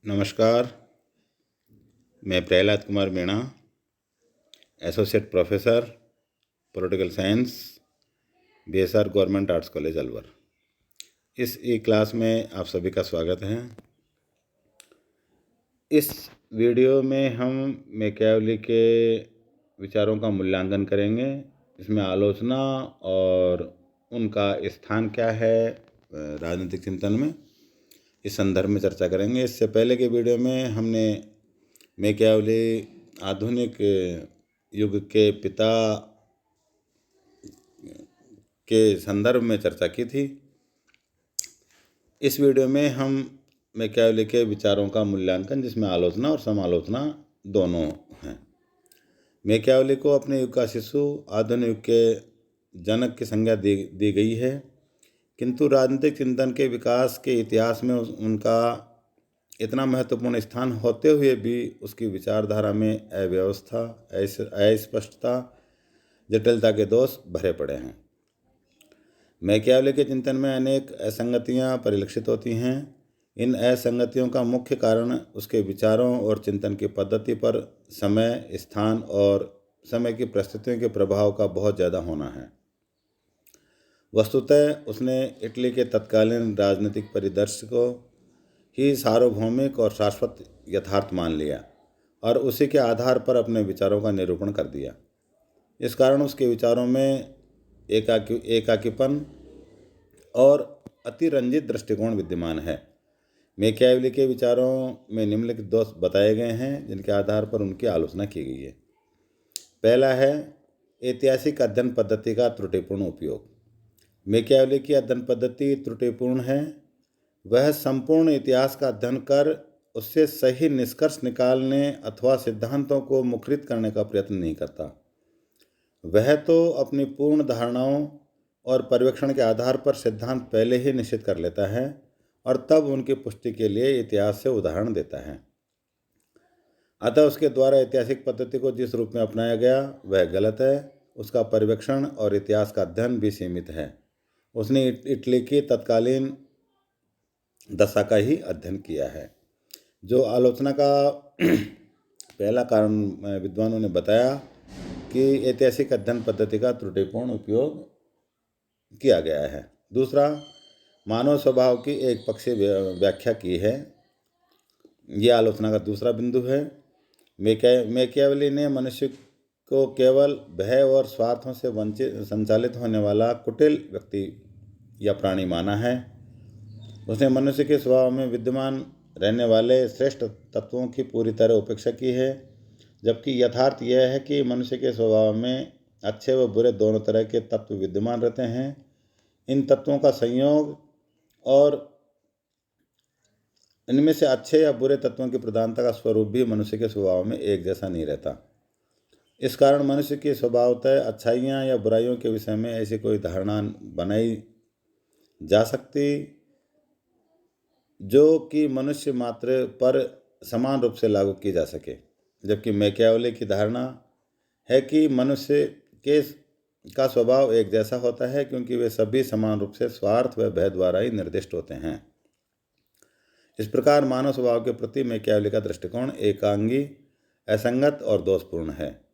नमस्कार। मैं Prahlad Kumar Meena, associate professor political science, BSR government arts college Alwar. इस ई क्लास में आप सभी का स्वागत है। इस वीडियो में हम मैकियावेली के विचारों का मूल्यांकन करेंगे। इसमें आलोचना और उनका स्थान क्या है राजनीतिक चिंतन में, इस संदर्भ में चर्चा करेंगे। इससे पहले के वीडियो में हमने मैकियावेली आधुनिक युग के पिता के संदर्भ में चर्चा की थी। इस वीडियो में हम मैकियावेली के विचारों का मूल्यांकन, जिसमें आलोचना और समालोचना दोनों हैं। मैकियावेली को अपने युग का शिशु, आधुनिक युग के जनक की संज्ञा दी गई है, किंतु राजनीतिक चिंतन के विकास के इतिहास में उनका इतना महत्वपूर्ण स्थान होते हुए भी उसकी विचारधारा में अव्यवस्था, अस्पष्टता, जटिलता के दोष भरे पड़े हैं। मैकियावेली के चिंतन में अनेक असंगतियां परिलक्षित होती हैं। इन असंगतियों का मुख्य कारण उसके विचारों और चिंतन की पद्धति पर समय, स्थान और समय की परिस्थितियों के प्रभाव का बहुत ज़्यादा होना है। वस्तुतः उसने इटली के तत्कालीन राजनीतिक परिदृश्य को ही सार्वभौमिक और शाश्वत यथार्थ मान लिया और उसी के आधार पर अपने विचारों का निरूपण कर दिया। इस कारण उसके विचारों में एकाकीपन और अतिरंजित दृष्टिकोण विद्यमान है। मैकियावेली के विचारों में निम्नलिखित दोष बताए गए हैं, जिनके आधार पर उनकी आलोचना की गई है। पहला है ऐतिहासिक अध्ययन पद्धति का त्रुटिपूर्ण उपयोग। मैकियावेली की अध्ययन पद्धति त्रुटिपूर्ण है। वह संपूर्ण इतिहास का अध्ययन कर उससे सही निष्कर्ष निकालने अथवा सिद्धांतों को मुखरित करने का प्रयत्न नहीं करता। वह तो अपनी पूर्ण धारणाओं और पर्यवेक्षण के आधार पर सिद्धांत पहले ही निश्चित कर लेता है और तब उनकी पुष्टि के लिए इतिहास से उदाहरण देता है। अतः उसके द्वारा ऐतिहासिक पद्धति को जिस रूप में अपनाया गया वह गलत है। उसका पर्यवेक्षण और इतिहास का अध्ययन भी सीमित है। उसने इटली की तत्कालीन दशा का ही अध्ययन किया है। जो आलोचना का पहला कारण विद्वानों ने बताया कि ऐतिहासिक अध्ययन पद्धति का त्रुटिपूर्ण उपयोग किया गया है। दूसरा, मानव स्वभाव की एक पक्षीय व्याख्या की है। यह आलोचना का दूसरा बिंदु है। मैकियावेली ने मनुष्य को केवल भय और स्वार्थों से संचालित होने वाला कुटिल व्यक्ति या प्राणी माना है। उसने मनुष्य के स्वभाव में विद्यमान रहने वाले श्रेष्ठ तत्वों की पूरी तरह उपेक्षा की है, जबकि यथार्थ यह है कि मनुष्य के स्वभाव में अच्छे व बुरे दोनों तरह के तत्व विद्यमान रहते हैं। इन तत्वों का संयोग और इनमें से अच्छे या बुरे तत्वों की प्रधानता का स्वरूप भी मनुष्य के स्वभाव में एक जैसा नहीं रहता। इस कारण मनुष्य की स्वभावतः अच्छाइयाँ या बुराइयों के विषय में ऐसी कोई धारणा बनाई जा सकती जो कि मनुष्य मात्र पर समान रूप से लागू की जा सके, जबकि मैकियावेली की धारणा है कि मनुष्य का स्वभाव एक जैसा होता है, क्योंकि वे सभी समान रूप से स्वार्थ व भय द्वारा ही निर्दिष्ट होते हैं। इस प्रकार मानव स्वभाव के प्रति मैकियावेली का दृष्टिकोण एकांगी, असंगत और दोषपूर्ण है।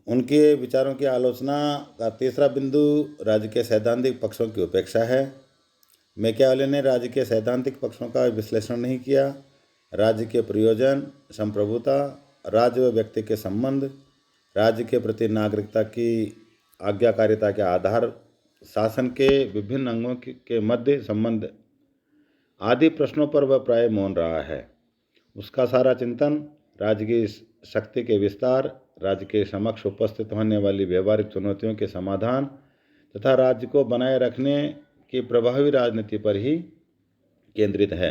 उनके विचारों की आलोचना का तीसरा बिंदु राज्य के सैद्धांतिक पक्षों की उपेक्षा है। मैकियावेली ने राज्य के सैद्धांतिक पक्षों का विश्लेषण नहीं किया। राज्य के प्रयोजन, संप्रभुता, राज्य व व्यक्ति के संबंध, राज्य के प्रति नागरिकता की आज्ञाकारिता के आधार, शासन के विभिन्न अंगों के मध्य संबंध आदि प्रश्नों पर वह प्राय मौन रहा है। उसका सारा चिंतन राज्य की शक्ति के विस्तार, राज्य के समक्ष उपस्थित होने वाली व्यवहारिक चुनौतियों के समाधान तथा राज्य को बनाए रखने की प्रभावी राजनीति पर ही केंद्रित है।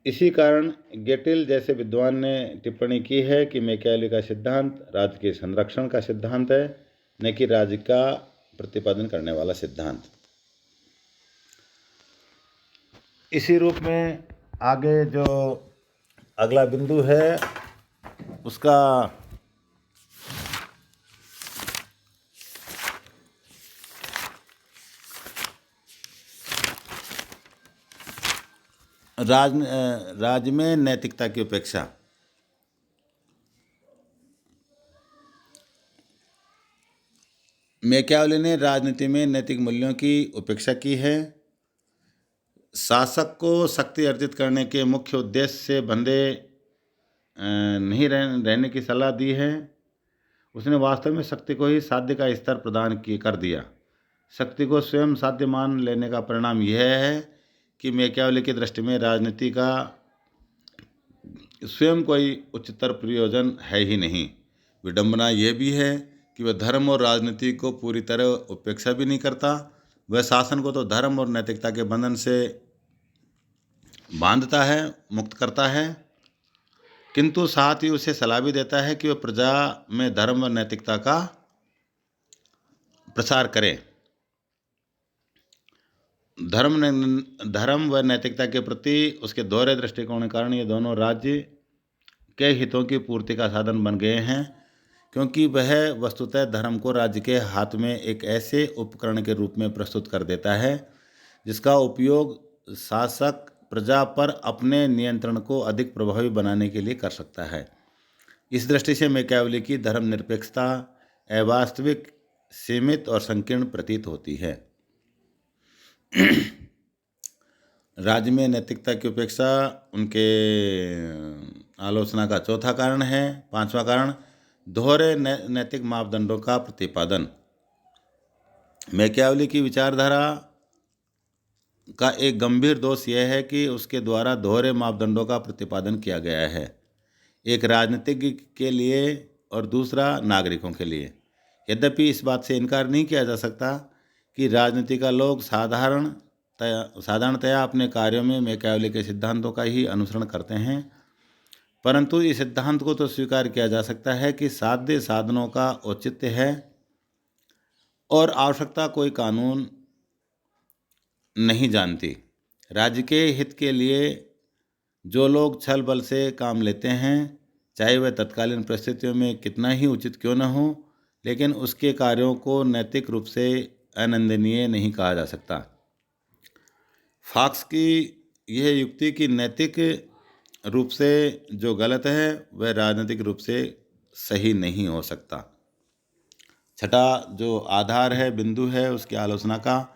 इसी कारण गेटिल जैसे विद्वान ने टिप्पणी की है कि मैकियावेली का सिद्धांत राज्य के संरक्षण का सिद्धांत है, न कि राज्य का प्रतिपादन करने वाला सिद्धांत। इसी रूप में आगे जो अगला बिंदु है उसका राज्य में नैतिकता की उपेक्षा। मैकियावेली ने राजनीति में नैतिक मूल्यों की उपेक्षा की है। शासक को शक्ति अर्जित करने के मुख्य उद्देश्य से बंधे नहीं रहने की सलाह दी है। उसने वास्तव में शक्ति को ही साध्य का स्तर प्रदान कर दिया। शक्ति को स्वयं साध्य मान लेने का परिणाम यह है कि मैकियावेली की दृष्टि में राजनीति का स्वयं कोई उच्चतर प्रयोजन है ही नहीं। विडंबना यह भी है कि वह धर्म और राजनीति को पूरी तरह उपेक्षा भी नहीं करता। वह शासन को तो धर्म और नैतिकता के बंधन से बांधता है, मुक्त करता है, किंतु साथ ही उसे सलाह भी देता है कि वह प्रजा में धर्म और नैतिकता का प्रसार करे। धर्म व नैतिकता के प्रति उसके दोहरे दृष्टिकोण के कारण ये दोनों राज्य के हितों की पूर्ति का साधन बन गए हैं, क्योंकि वह वस्तुतः धर्म को राज्य के हाथ में एक ऐसे उपकरण के रूप में प्रस्तुत कर देता है जिसका उपयोग शासक प्रजा पर अपने नियंत्रण को अधिक प्रभावी बनाने के लिए कर सकता है। इस दृष्टि से मैकियावेली की धर्मनिरपेक्षता अवास्तविक, सीमित और संकीर्ण प्रतीत होती है। राज्य में नैतिकता की उपेक्षा उनके आलोचना का चौथा कारण है। पांचवा कारण, दोहरे नैतिक मापदंडों का प्रतिपादन। मैकियावेली की विचारधारा का एक गंभीर दोष यह है कि उसके द्वारा दोहरे मापदंडों का प्रतिपादन किया गया है, एक राजनीतिज्ञ के लिए और दूसरा नागरिकों के लिए। यद्यपि इस बात से इनकार नहीं किया जा सकता कि राजनीति का लोग साधारणतया अपने कार्यों में मैकियावेली के सिद्धांतों का ही अनुसरण करते हैं, परंतु इस सिद्धांत को तो स्वीकार किया जा सकता है कि साध्य साधनों का औचित्य है और आवश्यकता कोई कानून नहीं जानती। राज्य के हित के लिए जो लोग छल बल से काम लेते हैं, चाहे वह तत्कालीन परिस्थितियों में कितना ही उचित क्यों न हो, लेकिन उसके कार्यों को नैतिक रूप से अनिंदनीय नहीं कहा जा सकता। फॉक्स की यह युक्ति कि नैतिक रूप से जो गलत है वह राजनीतिक रूप से सही नहीं हो सकता। छठा जो आधार है, बिंदु है उसकी आलोचना का,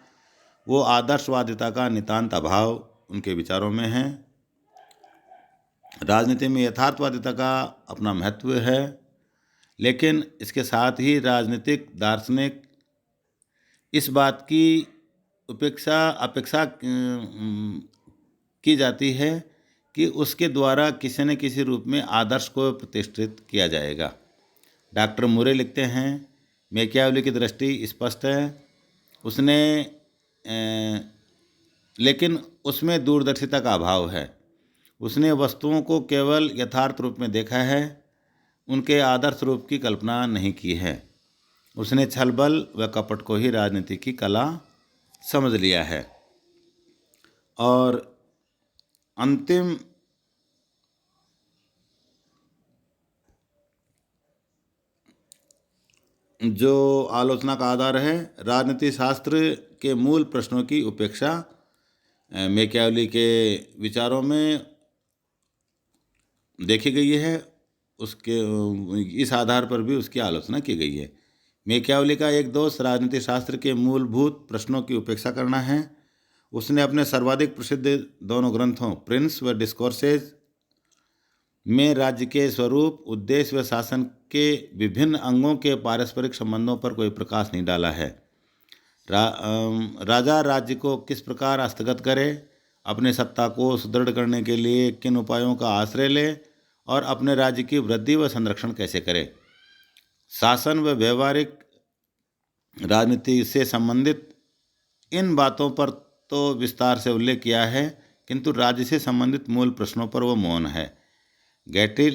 वो आदर्शवादिता का नितांत अभाव उनके विचारों में है। राजनीति में यथार्थवादिता का अपना महत्व है, लेकिन इसके साथ ही राजनीतिक दार्शनिक इस बात की अपेक्षा की जाती है कि उसके द्वारा किसी न किसी रूप में आदर्श को प्रतिष्ठित किया जाएगा। डॉक्टर मुरे लिखते हैं, मैकियावेली की दृष्टि स्पष्ट है, उसने लेकिन उसमें दूरदर्शिता का अभाव है। उसने वस्तुओं को केवल यथार्थ रूप में देखा है, उनके आदर्श रूप की कल्पना नहीं की है। उसने छलबल व कपट को ही राजनीति की कला समझ लिया है। और अंतिम जो आलोचना का आधार है, राजनीति शास्त्र के मूल प्रश्नों की उपेक्षा मैकियावेली के विचारों में देखी गई है। उसके इस आधार पर भी उसकी आलोचना की गई है। मैकियावेली का एक दोष राजनीति शास्त्र के मूलभूत प्रश्नों की उपेक्षा करना है। उसने अपने सर्वाधिक प्रसिद्ध दोनों ग्रंथों प्रिंस व डिस्कोर्सेज में राज्य के स्वरूप, उद्देश्य व शासन के विभिन्न अंगों के पारस्परिक संबंधों पर कोई प्रकाश नहीं डाला है। राजा राज्य को किस प्रकार हस्तगत करे, अपने सत्ता को सुदृढ़ करने के लिए किन उपायों का आश्रय ले और अपने राज्य की वृद्धि व संरक्षण कैसे करे। शासन व व्यवहारिक राजनीति से संबंधित इन बातों पर तो विस्तार से उल्लेख किया है, किंतु राज्य से संबंधित मूल प्रश्नों पर वह मौन है। गैटी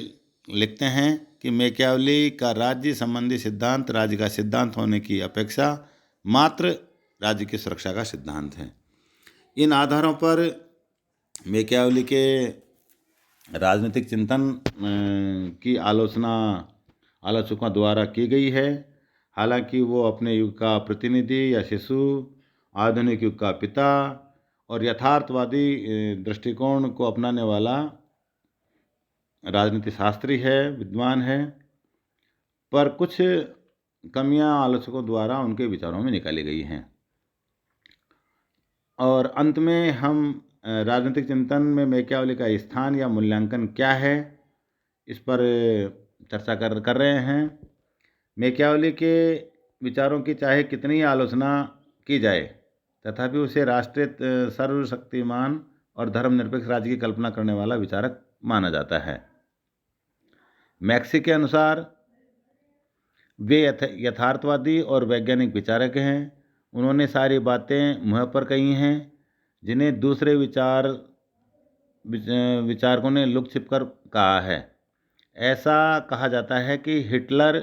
लिखते हैं कि मैकियावेली का राज्य संबंधी सिद्धांत राज्य का सिद्धांत होने की अपेक्षा मात्र राज्य की सुरक्षा का सिद्धांत है। इन आधारों पर मैकियावेली के राजनीतिक चिंतन की आलोचना आलोचकों द्वारा की गई है। हालांकि वो अपने युग का प्रतिनिधि या शिशु, आधुनिक युग का पिता और यथार्थवादी दृष्टिकोण को अपनाने वाला राजनीति शास्त्री है, विद्वान है, पर कुछ कमियां आलोचकों द्वारा उनके विचारों में निकाली गई हैं। और अंत में हम राजनीतिक चिंतन में मैकियावेली का स्थान या मूल्यांकन क्या है, इस पर चर्चा कर रहे हैं। मैकियावेली के विचारों की चाहे कितनी आलोचना की जाए, तथापि उसे राष्ट्रीय सर्वशक्तिमान और धर्मनिरपेक्ष राज्य की कल्पना करने वाला विचारक माना जाता है। मैक्सी के अनुसार वे यथार्थवादी और वैज्ञानिक विचारक हैं। उन्होंने सारी बातें मुँह पर कही हैं जिन्हें दूसरे विचारकों ने लुक छिप कर कहा है। ऐसा कहा जाता है कि हिटलर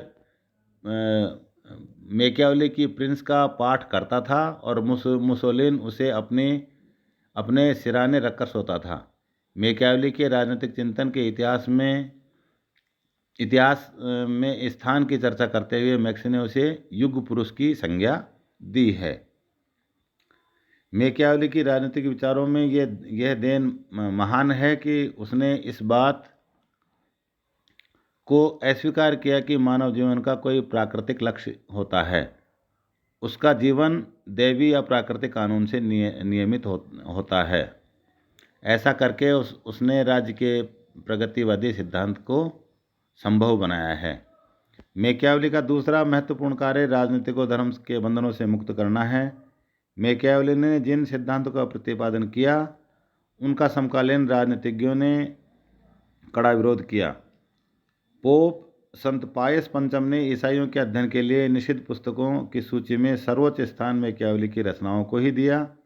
मैकियावेली की प्रिंस का पाठ करता था और मुसोलिन उसे अपने सिराने रखकर सोता था। मैकियावेली के राजनीतिक चिंतन के इतिहास में स्थान की चर्चा करते हुए मैक्सी ने उसे युग पुरुष की संज्ञा दी है। मैकियावेली की राजनीतिक विचारों में यह देन महान है कि उसने इस बात को अस्वीकार किया कि मानव जीवन का कोई प्राकृतिक लक्ष्य होता है। उसका जीवन दैवी या प्राकृतिक कानून से नियमित होता है। ऐसा करके उसने राज्य के प्रगतिवादी सिद्धांत को संभव बनाया है। मैकियावेली का दूसरा महत्वपूर्ण कार्य राजनीति को धर्म के बंधनों से मुक्त करना है। मैकियावेली ने जिन सिद्धांतों का प्रतिपादन किया, उनका समकालीन राजनीतिज्ञों ने कड़ा विरोध किया। पोप संत पायस पंचम ने ईसाइयों के अध्ययन के लिए निषिद्ध पुस्तकों की सूची में सर्वोच्च स्थान मैकियावेली की रचनाओं को ही दिया,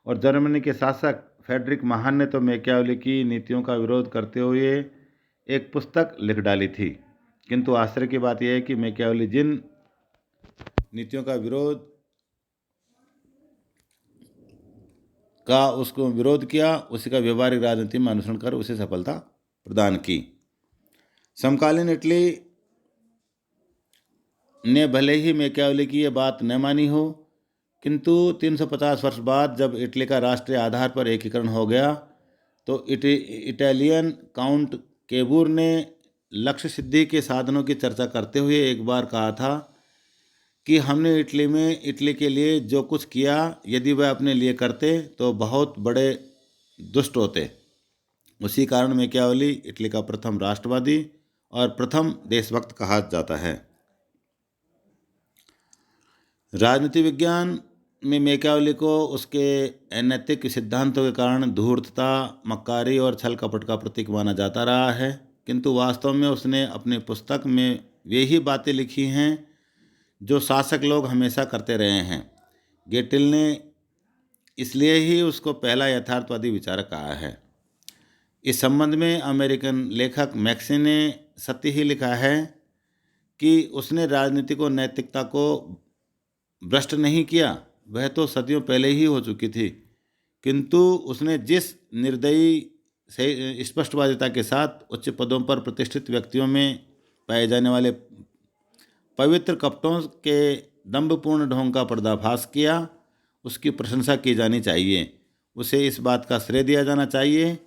और जर्मनी के शासक फ्रेडरिक महान ने तो मैकियावेली की नीतियों का विरोध करते हुए एक पुस्तक लिख डाली थी। किंतु आश्चर्य की बात यह है कि मैकियावेली जिन नीतियों का उसको विरोध किया, उसी का व्यवहारिक राजनीति में अनुसरण कर उसे सफलता प्रदान की। समकालीन इटली ने भले ही मैकियावेली की ये बात न मानी हो, किंतु 350 वर्ष बाद जब इटली का राष्ट्रीय आधार पर एकीकरण हो गया, तो इटालियन काउंट केबूर ने लक्ष्य सिद्धि के साधनों की चर्चा करते हुए एक बार कहा था कि हमने इटली के लिए जो कुछ किया, यदि वह अपने लिए करते तो बहुत बड़े दुष्ट होते। उसी कारण मैकियावेली इटली का प्रथम राष्ट्रवादी और प्रथम देशभक्त कहा जाता है। राजनीति विज्ञान में मैकियावेली को उसके अनैतिक सिद्धांतों के कारण धूर्तता, मक्कारी और छल कपट का प्रतीक माना जाता रहा है, किंतु वास्तव में उसने अपनी पुस्तक में वे ही बातें लिखी हैं जो शासक लोग हमेशा करते रहे हैं। गेटिल ने इसलिए ही उसको पहला यथार्थवादी विचारक कहा है। इस संबंध में अमेरिकन लेखक मैक्सी ने सत्य ही लिखा है कि उसने राजनीति को नैतिकता को भ्रष्ट नहीं किया, वह तो सदियों पहले ही हो चुकी थी, किंतु उसने जिस निर्दयी से स्पष्टवादिता के साथ उच्च पदों पर प्रतिष्ठित व्यक्तियों में पाए जाने वाले पवित्र कपटों के दंभपूर्ण ढोंग का पर्दाफाश किया, उसकी प्रशंसा की जानी चाहिए। उसे इस बात का श्रेय दिया जाना चाहिए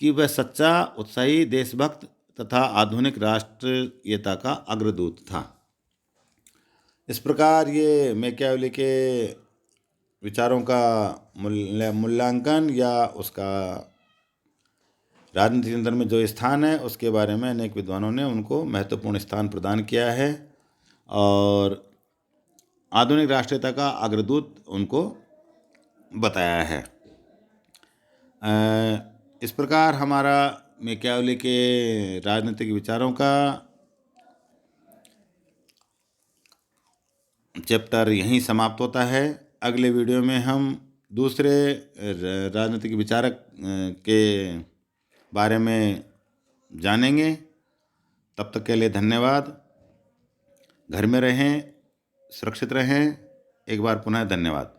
कि वह सच्चा, उत्साही, देशभक्त तथा आधुनिक राष्ट्रीयता का अग्रदूत था। इस प्रकार ये मैकियावेली के विचारों का मूल्यांकन या उसका राजनीतिक चिंतन में जो स्थान है, उसके बारे में अनेक विद्वानों ने उनको महत्वपूर्ण स्थान प्रदान किया है और आधुनिक राष्ट्रीयता का अग्रदूत उनको बताया है। इस प्रकार हमारा मैकियावेली के राजनीतिक विचारों का चैप्टर यहीं समाप्त होता है। अगले वीडियो में हम दूसरे राजनीतिक विचारक के बारे में जानेंगे। तब तक के लिए धन्यवाद। घर में रहें, सुरक्षित रहें। एक बार पुनः धन्यवाद।